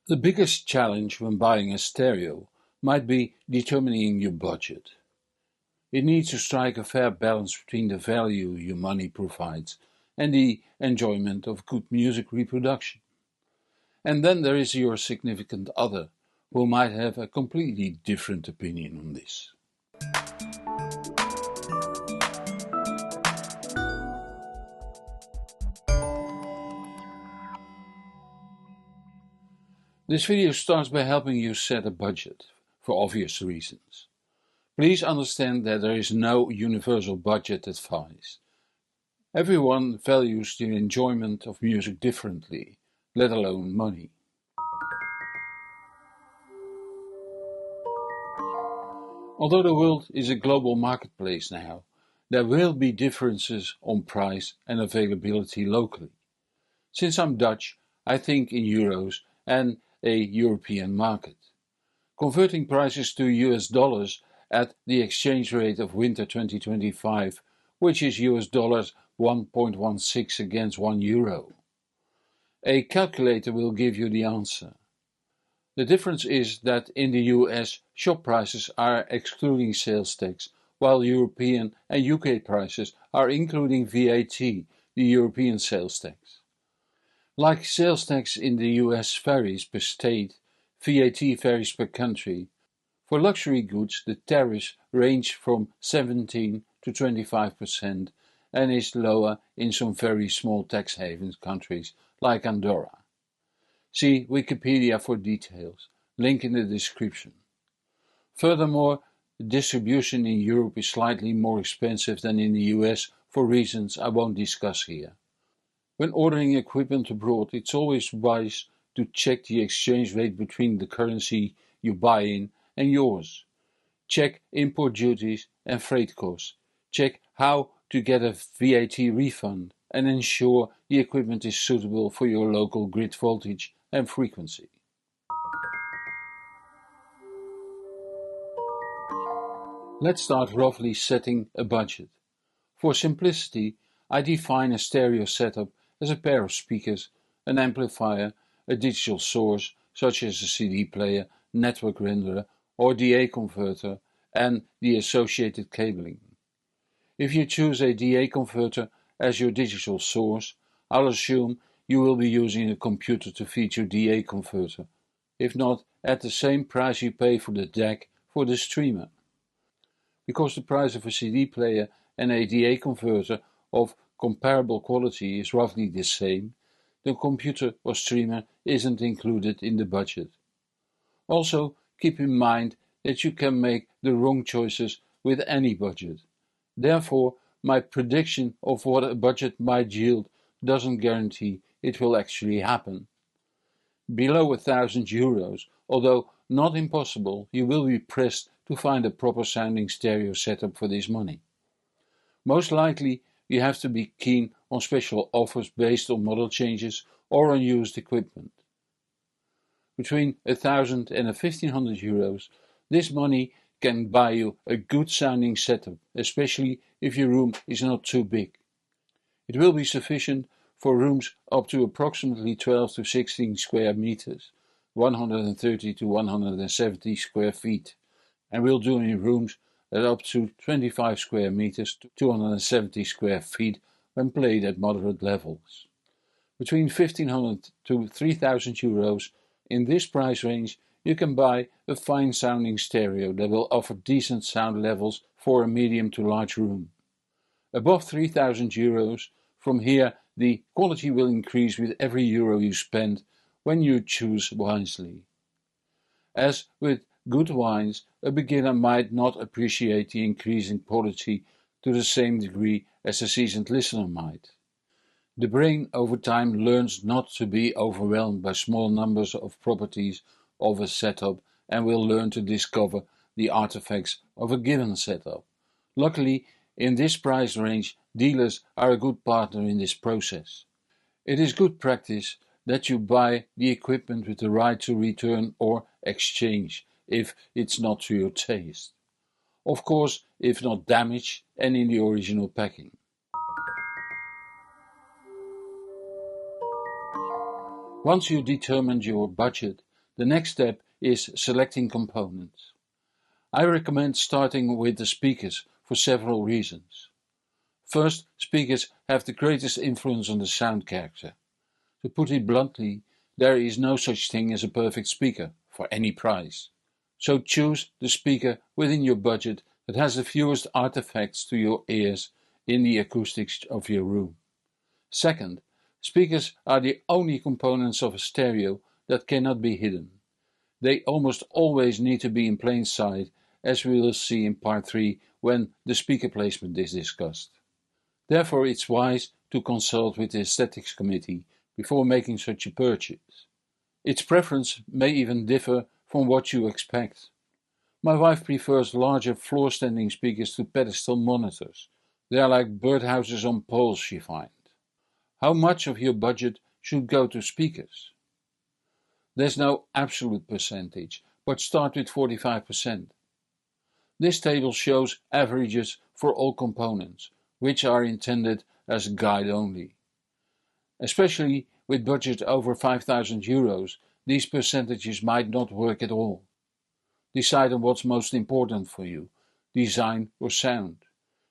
The biggest challenge when buying a stereo might be determining your budget. It needs to strike a fair balance between the value your money provides and the enjoyment of good music reproduction. And then there is your significant other, who might have a completely different opinion on this. This video starts by helping you set a budget, for obvious reasons. Please understand that there is no universal budget advice. Everyone values the enjoyment of music differently, let alone money. Although the world is a global marketplace now, there will be differences on price and availability locally. Since I'm Dutch, I think in euros and a European market. Converting prices to US dollars at the exchange rate of winter 2025, which is US dollars 1.16 against €1. A calculator will give you the answer. The difference is that in the US, shop prices are excluding sales tax, while European and UK prices are including VAT, the European sales tax. Like sales tax in the US varies per state, VAT varies per country. For luxury goods, the tariffs range from 17 to 25% and is lower in some very small tax haven countries like Andorra. See Wikipedia for details, link in the description. Furthermore, the distribution in Europe is slightly more expensive than in the US for reasons I won't discuss here. When ordering equipment abroad, it's always wise to check the exchange rate between the currency you buy in and yours. Check import duties and freight costs. Check how to get a VAT refund and ensure the equipment is suitable for your local grid voltage and frequency. Let's start roughly setting a budget. For simplicity, I define a stereo setup as a pair of speakers, an amplifier, a digital source such as a CD player, network renderer or DA converter and the associated cabling. If you choose a DA converter as your digital source, I'll assume you will be using a computer to feed your DA converter, if not at the same price you pay for the DAC for the streamer. Because the price of a CD player and a DA converter of comparable quality is roughly the same, the computer or streamer isn't included in the budget. Also, keep in mind that you can make the wrong choices with any budget. Therefore, my prediction of what a budget might yield doesn't guarantee it will actually happen. Below €1,000, although not impossible, you will be pressed to find a proper sounding stereo setup for this money. Most likely, you have to be keen on special offers based on model changes or on used equipment. Between €1,000 and €1,500, this money can buy you a good sounding setup, especially if your room is not too big. It will be sufficient for rooms up to approximately 12 to 16 square meters, 130 to 170 square feet, and will do in rooms at up to 25 square meters to 270 square feet when played at moderate levels. Between €1,500 to €3,000 in this price range, you can buy a fine sounding stereo that will offer decent sound levels for a medium to large room. Above €3,000, from here the quality will increase with every euro you spend when you choose wisely. As with good wines, a beginner might not appreciate the increase in quality to the same degree as a seasoned listener might. The brain over time learns not to be overwhelmed by small numbers of properties of a setup and will learn to discover the artifacts of a given setup. Luckily, in this price range, dealers are a good partner in this process. It is good practice that you buy the equipment with the right to return or exchange if it's not to your taste. Of course, if not damaged and in the original packing. Once you determined your budget, The next step is selecting components. I recommend starting with the speakers for several reasons. First, speakers have the greatest influence on the sound character. To put it bluntly, there is no such thing as a perfect speaker for any price. So choose the speaker within your budget that has the fewest artifacts to your ears in the acoustics of your room. Second, speakers are the only components of a stereo that cannot be hidden. They almost always need to be in plain sight, as we will see in part 3 when the speaker placement is discussed. Therefore, it's wise to consult with the aesthetics committee before making such a purchase. Its preference may even differ from what you expect. My wife prefers larger floor-standing speakers to pedestal monitors. They are like birdhouses on poles, she finds. How much of your budget should go to speakers? There's no absolute percentage, but start with 45%. This table shows averages for all components, which are intended as a guide only. Especially with budget over €5,000, these percentages might not work at all. Decide on what's most important for you, design or sound.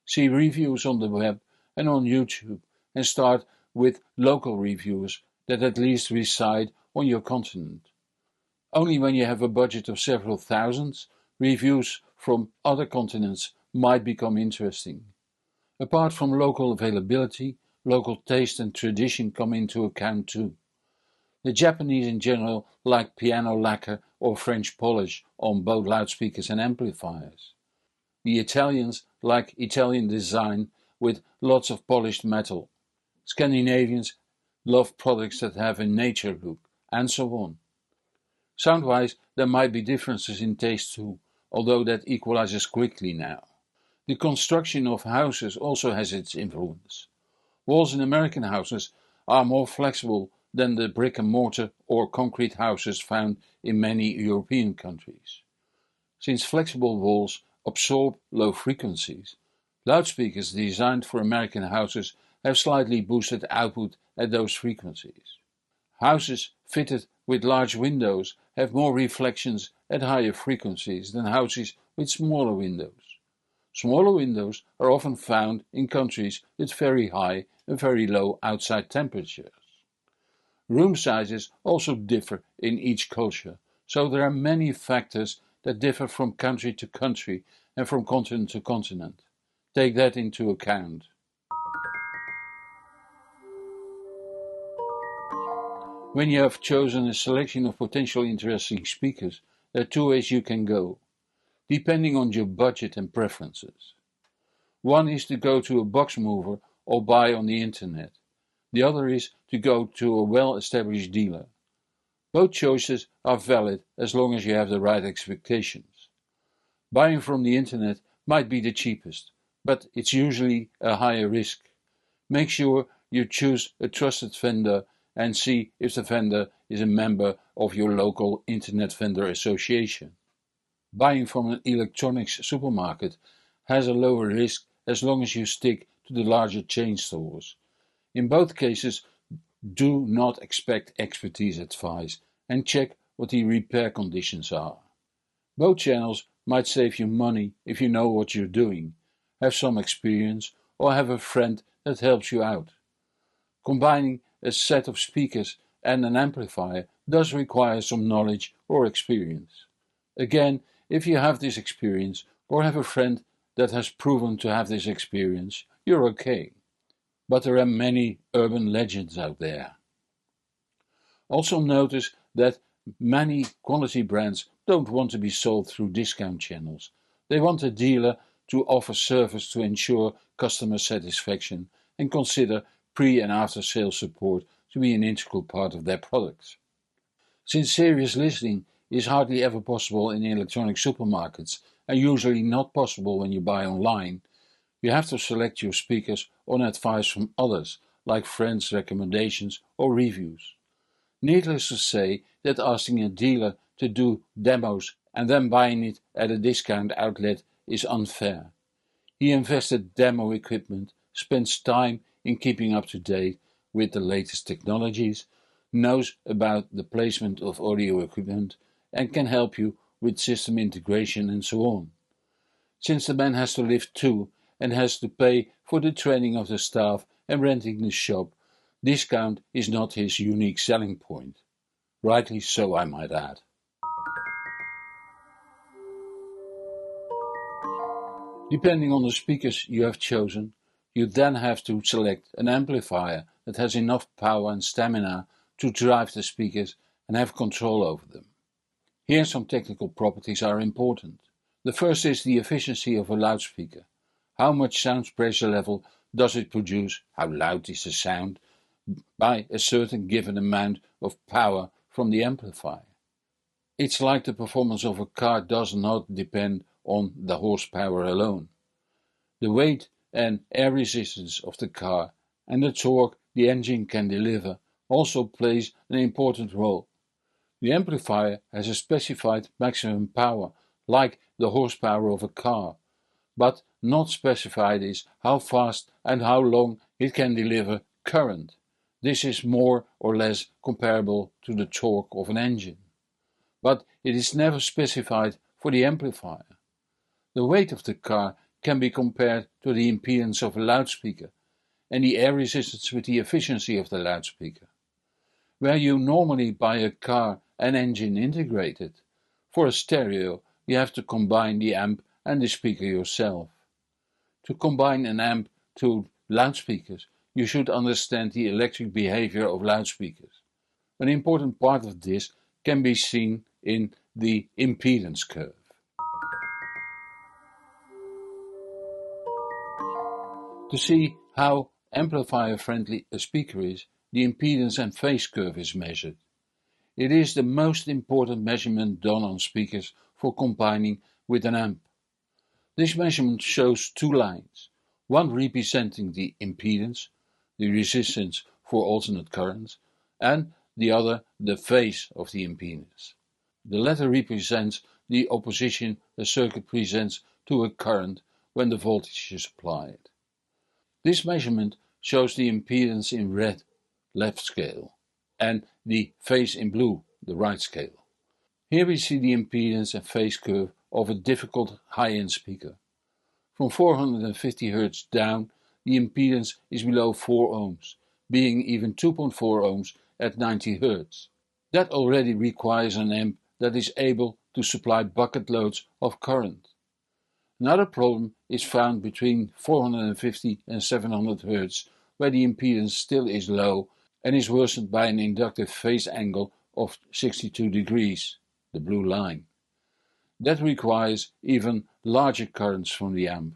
See reviews on the web and on YouTube, and start with local reviewers that at least reside on your continent. Only when you have a budget of several thousands, reviews from other continents might become interesting. Apart from local availability, local taste and tradition come into account too. The Japanese in general like piano lacquer or French polish on both loudspeakers and amplifiers. The Italians like Italian design with lots of polished metal. Scandinavians love products that have a nature look, and so on. Sound-wise, there might be differences in taste too, although that equalizes quickly now. The construction of houses also has its influence. Walls in American houses are more flexible than the brick and mortar or concrete houses found in many European countries. Since flexible walls absorb low frequencies, loudspeakers designed for American houses have slightly boosted output at those frequencies. Houses fitted with large windows have more reflections at higher frequencies than houses with smaller windows. Smaller windows are often found in countries with very high and very low outside temperatures. Room sizes also differ in each culture, so there are many factors that differ from country to country and from continent to continent. Take that into account. When you have chosen a selection of potentially interesting speakers, there are two ways you can go, depending on your budget and preferences. One is to go to a box mover or buy on the internet. The other is to go to a well-established dealer. Both choices are valid as long as you have the right expectations. Buying from the internet might be the cheapest, but it's usually a higher risk. Make sure you choose a trusted vendor and see if the vendor is a member of your local Internet Vendor Association. Buying from an electronics supermarket has a lower risk as long as you stick to the larger chain stores. In both cases, do not expect expertise advice and check what the repair conditions are. Both channels might save you money if you know what you're doing, have some experience, or have a friend that helps you out. Combining a set of speakers and an amplifier does require some knowledge or experience. Again, if you have this experience or have a friend that has proven to have this experience, you're okay. But there are many urban legends out there. Also notice that many quality brands don't want to be sold through discount channels. They want a dealer to offer service to ensure customer satisfaction and consider pre- and after-sales support to be an integral part of their products. Since serious listening is hardly ever possible in electronic supermarkets and usually not possible when you buy online, you have to select your speakers on advice from others, like friends' recommendations or reviews. Needless to say that asking a dealer to do demos and then buying it at a discount outlet is unfair. He invested demo equipment, spends time in keeping up to date with the latest technologies, knows about the placement of audio equipment and can help you with system integration and so on. Since the man has to live too and has to pay for the training of the staff and renting the shop, discount is not his unique selling point. Rightly so, I might add. Depending on the speakers you have chosen, you then have to select an amplifier that has enough power and stamina to drive the speakers and have control over them. Here some technical properties are important. The first is the efficiency of a loudspeaker. How much sound pressure level does it produce, how loud is the sound, by a certain given amount of power from the amplifier. It's like the performance of a car does not depend on the horsepower alone. The weight and air resistance of the car and the torque the engine can deliver also plays an important role. The amplifier has a specified maximum power, like the horsepower of a car, but not specified is how fast and how long it can deliver current. This is more or less comparable to the torque of an engine, but it is never specified for the amplifier. The weight of the car can be compared to the impedance of a loudspeaker, and the air resistance with the efficiency of the loudspeaker. Where you normally buy a car and engine integrated, for a stereo you have to combine the amp and the speaker yourself. To combine an amp to loudspeakers, you should understand the electric behavior of loudspeakers. An important part of this can be seen in the impedance curve. To see how amplifier-friendly a speaker is, the impedance and phase curve is measured. It is the most important measurement done on speakers for combining with an amp. This measurement shows two lines, one representing the impedance, the resistance for alternate currents, and the other the phase of the impedance. The latter represents the opposition a circuit presents to a current when the voltage is applied. This measurement shows the impedance in red, left scale, and the phase in blue, the right scale. Here we see the impedance and phase curve of a difficult high-end speaker. From 450 Hz down, the impedance is below 4 ohms, being even 2.4 ohms at 90 Hz. That already requires an amp that is able to supply bucket loads of current. Another problem is found between 450 and 700 Hz, where the impedance still is low and is worsened by an inductive phase angle of 62 degrees, the blue line. That requires even larger currents from the amp.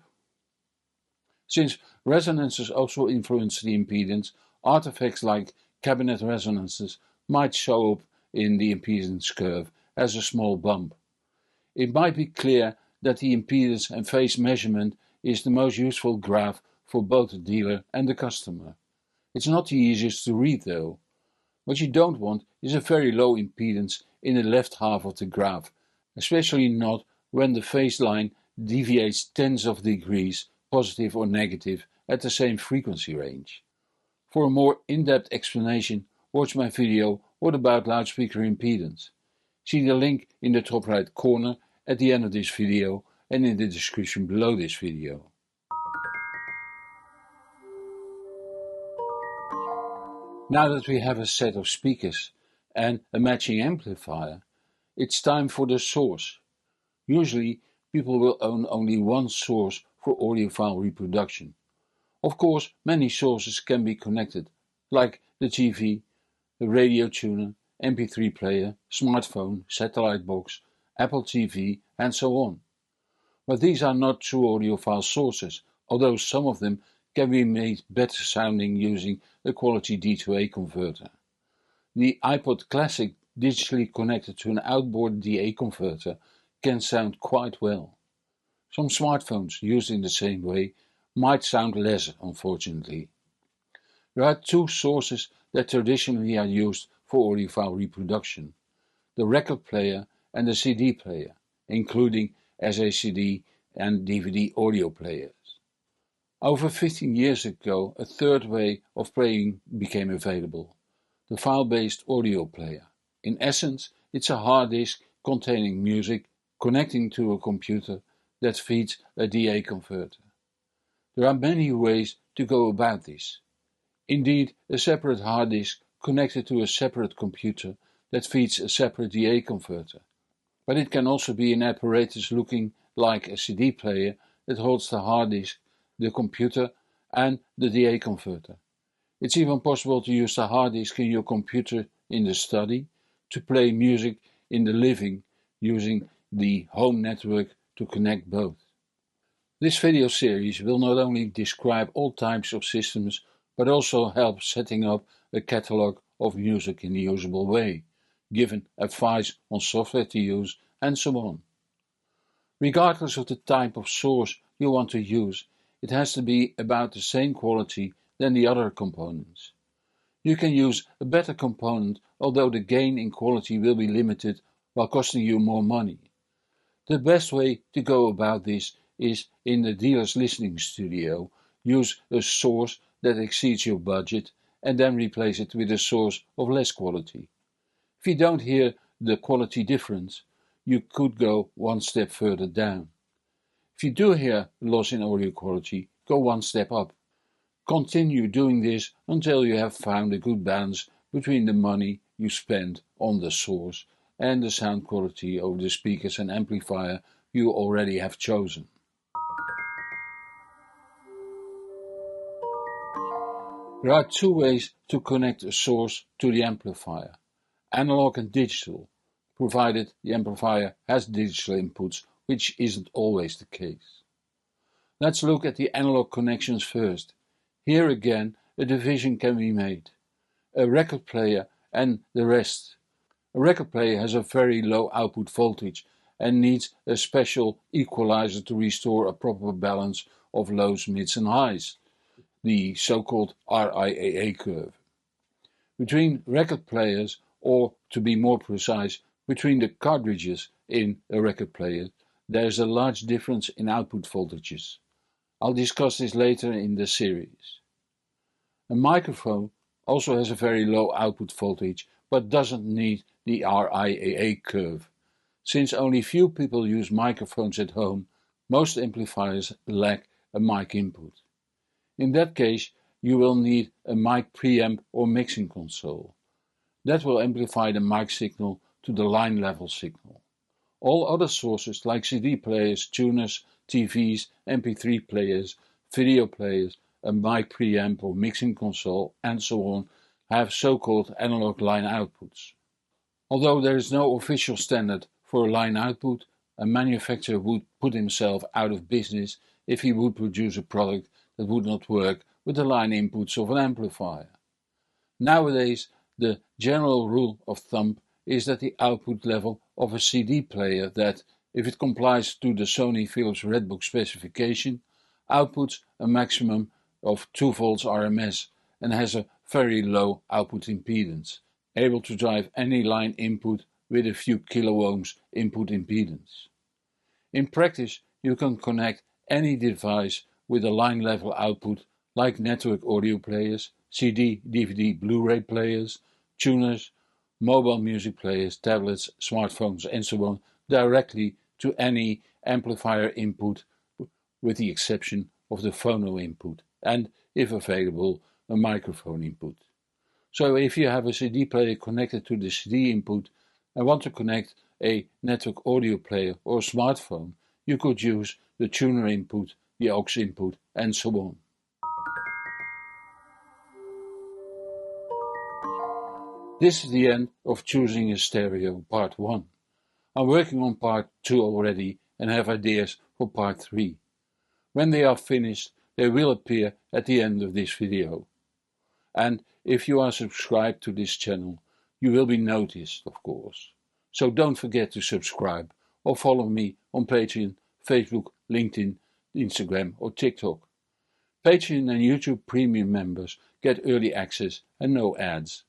Since resonances also influence the impedance, artifacts like cabinet resonances might show up in the impedance curve as a small bump. It might be clear that the impedance and phase measurement is the most useful graph for both the dealer and the customer. It's not the easiest to read though. What you don't want is a very low impedance in the left half of the graph, especially not when the phase line deviates tens of degrees, positive or negative, at the same frequency range. For a more in-depth explanation, watch my video What About Loudspeaker Impedance? See the link in the top right corner at the end of this video and in the description below this video. Now that we have a set of speakers and a matching amplifier, it's time for the source. Usually people will own only one source for audiophile reproduction. Of course, many sources can be connected, like the TV, the radio tuner, MP3 player, smartphone, satellite box, Apple TV, and so on. But these are not true audiophile sources, although some of them can be made better sounding using a quality D2A converter. The iPod Classic digitally connected to an outboard DA converter can sound quite well. Some smartphones used in the same way might sound less, unfortunately. There are two sources that traditionally are used for audiophile reproduction: the record player and the CD player, including SACD and DVD audio players. Over 15 years ago, a third way of playing became available: the file-based audio player. In essence, it's a hard disk containing music connecting to a computer that feeds a DA converter. There are many ways to go about this. Indeed, a separate hard disk connected to a separate computer that feeds a separate DA converter. But it can also be an apparatus looking like a CD player that holds the hard disk, the computer, and the DA converter. It's even possible to use the hard disk in your computer in the study to play music in the living using the home network to connect both. This video series will not only describe all types of systems but also help setting up a catalog of music in a usable way, giving advice on software to use, and so on. Regardless of the type of source you want to use, it has to be about the same quality than the other components. You can use a better component, although the gain in quality will be limited while costing you more money. The best way to go about this is in the dealer's listening studio. Use a source that exceeds your budget and then replace it with a source of less quality. If you don't hear the quality difference, you could go one step further down. If you do hear loss in audio quality, go one step up. Continue doing this until you have found a good balance between the money you spend on the source and the sound quality of the speakers and amplifier you already have chosen. There are two ways to connect a source to the amplifier, analog and digital, provided the amplifier has digital inputs, which isn't always the case. Let's look at the analog connections first. Here again, a division can be made. A record player and the rest. A record player has a very low output voltage and needs a special equalizer to restore a proper balance of lows, mids and highs, the so-called RIAA curve. Between record players, or to be more precise, between the cartridges in a record player, there is a large difference in output voltages. I'll discuss this later in the series. A microphone also has a very low output voltage, but doesn't need the RIAA curve. Since only few people use microphones at home, most amplifiers lack a mic input. In that case, you will need a mic preamp or mixing console. That will amplify the mic signal to the line level signal. All other sources like CD players, tuners, TVs, MP3 players, video players, a mic preamp or mixing console, and so on, have so-called analog line outputs. Although there is no official standard for a line output, a manufacturer would put himself out of business if he would produce a product that would not work with the line inputs of an amplifier. Nowadays, the general rule of thumb is that the output level of a CD player that, if it complies to the Sony Philips Redbook specification, outputs a maximum of 2 volts RMS and has a very low output impedance, able to drive any line input with a few kiloohms input impedance. In practice, you can connect any device with a line level output like network audio players, CD, DVD, Blu-ray players, tuners, mobile music players, tablets, smartphones and so on, directly to any amplifier input with the exception of the phono input and, if available, a microphone input. So if you have a CD player connected to the CD input and want to connect a network audio player or smartphone, you could use the tuner input, the aux input and so on. This is the end of choosing a stereo part 1. I'm working on part 2 already and have ideas for part 3. When they are finished, they will appear at the end of this video. And if you are subscribed to this channel, you will be noticed, of course. So don't forget to subscribe or follow me on Patreon, Facebook, LinkedIn, Instagram or TikTok. Patreon and YouTube Premium members get early access and no ads.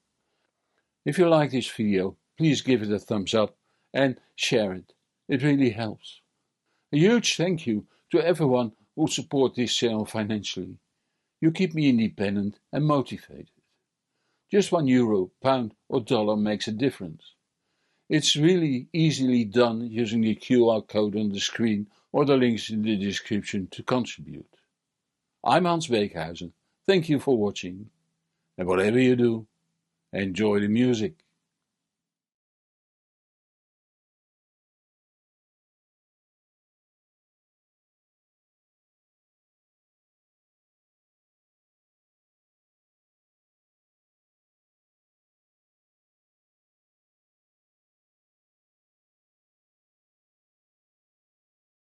If you like this video, please give it a thumbs up and share it. It really helps. A huge thank you to everyone who support this channel financially. You keep me independent and motivated. Just €1, pound or dollar makes a difference. It's really easily done using the QR code on the screen or the links in the description to contribute. I'm Hans Beekhuizen. Thank you for watching. And whatever you do, enjoy the music.